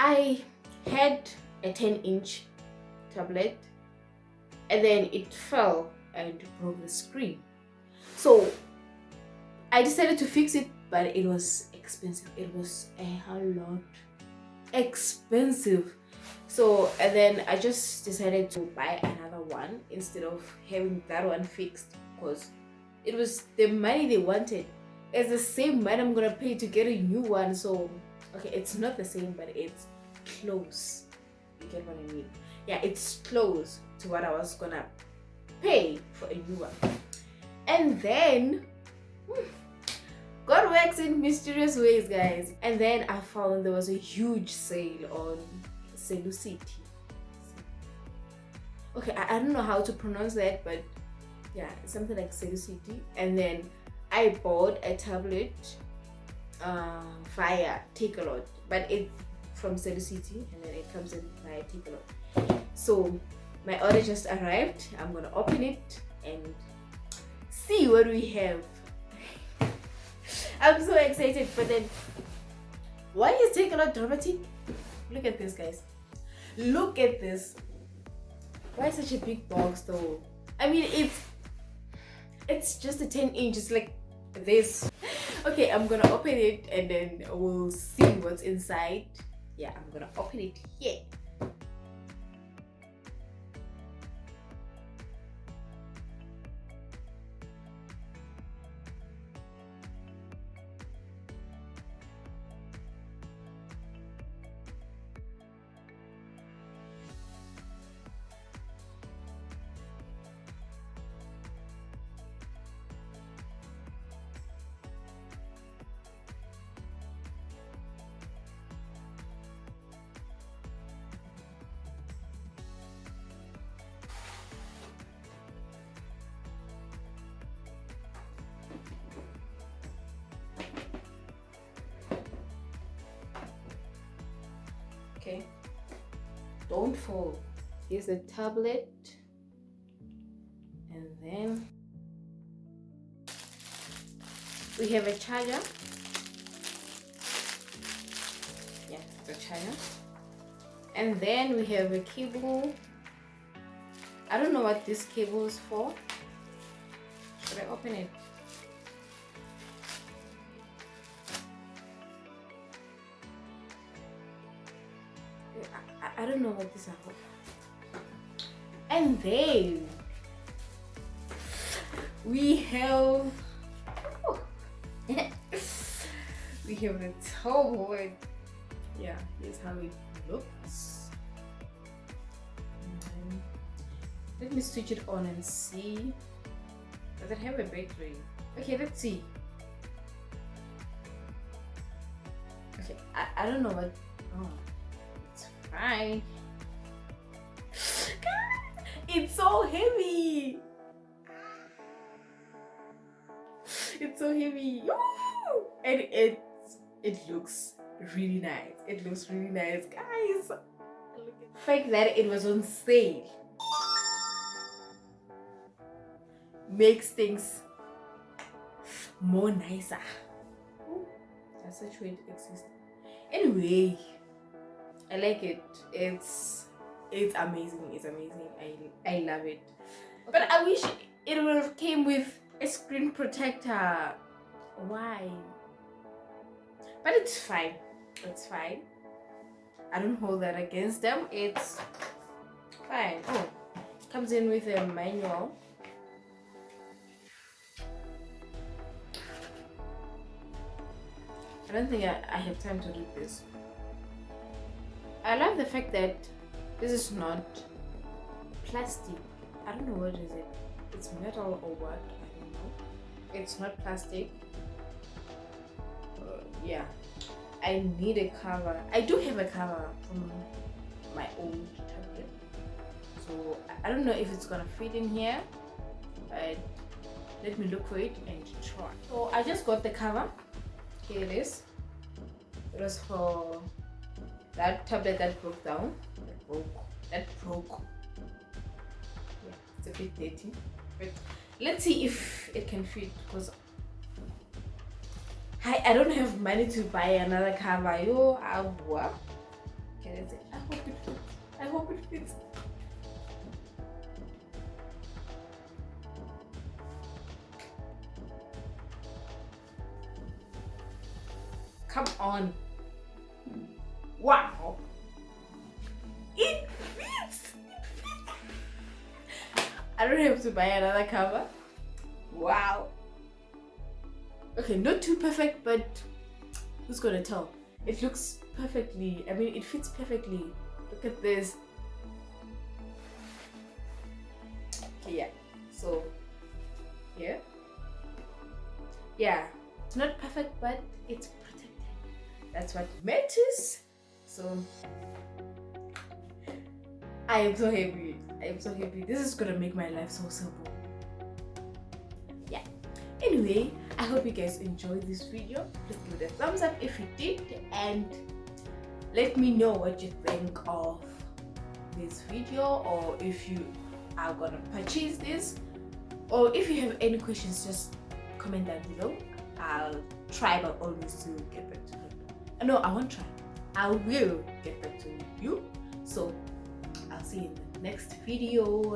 I had a 10-inch tablet and then it fell and broke the screen. So I decided to fix it, but it was expensive. It was a lot expensive. So and then I just decided to buy another one instead of having that one fixed, because it was the money they wanted. It's the same money I'm gonna pay to get a new one. So okay, it's not the same, but it's close. You get what I mean? Yeah, it's close to what I was gonna pay for a new one. And then God works in mysterious ways, guys. And then I found there was a huge sale on Celucity. Okay, I don't know how to pronounce that, but yeah, it's something like Celucity. And then I bought a tablet via Takealot, but it from Celucity, and then it comes in via Takealot. So my order just arrived. I'm gonna open it and see what we have. I'm so excited. But then, why is Takealot dramatic? Look at this, guys. Look at this. Why such a big box though? I mean, it's just a 10-inch. It's like this. Okay, I'm gonna open it and then we'll see what's inside. Yeah, I'm gonna open it here. Okay, don't fall. Here's the tablet, and then we have a charger. Yeah, the charger. And then we have a cable. I don't know what this cable is for. Should I open it? I don't know what this is for. And then we have we have the toy. Yeah, here's how it looks. Let me switch it on and see. Does it have a battery? Okay, let's see. Okay, I don't know what. Oh, it's fine. It's so heavy. It's so heavy. And it looks really nice. It looks really nice, guys. The fact that it was on sale makes things more nicer. That's such way it exists. Anyway, I like it. It's amazing. It's amazing. I love it. But I wish it would have came with a screen protector. Why? But it's fine. It's fine. I don't hold that against them. It's fine. Oh, comes in with a manual. I don't think I have time to read this. I love the fact that this is not plastic. I don't know what is it. It's metal or what? I don't know. It's not plastic. Yeah. I need a cover. I do have a cover from my old tablet. So I don't know if it's gonna fit in here. But let me look for it and try. So I just got the cover. Here it is. It was for that tablet that broke down. That broke. Yeah, it's a bit dirty. But let's see if it can fit, because I don't have money to buy another cover. Okay, Okay, that's it. I hope it fits. I hope it fits. Come on. Wow. It fits. I don't have to buy another cover. Wow. Okay, not too perfect, but who's gonna tell? It looks perfectly, I mean, it fits perfectly. Look at this. Okay, yeah. So, yeah. Yeah, it's not perfect, but it's protected. That's what matters. So, I am so happy. I am so happy. This is gonna make my life so simple. Yeah. Anyway, I hope you guys enjoyed this video. Please give it a thumbs up if you did, and let me know what you think of this video, or if you are gonna purchase this, or if you have any questions, just comment down below. I'll try my always to get back to you. No, I won't try. I will get back to you. So I'll see you in the next video.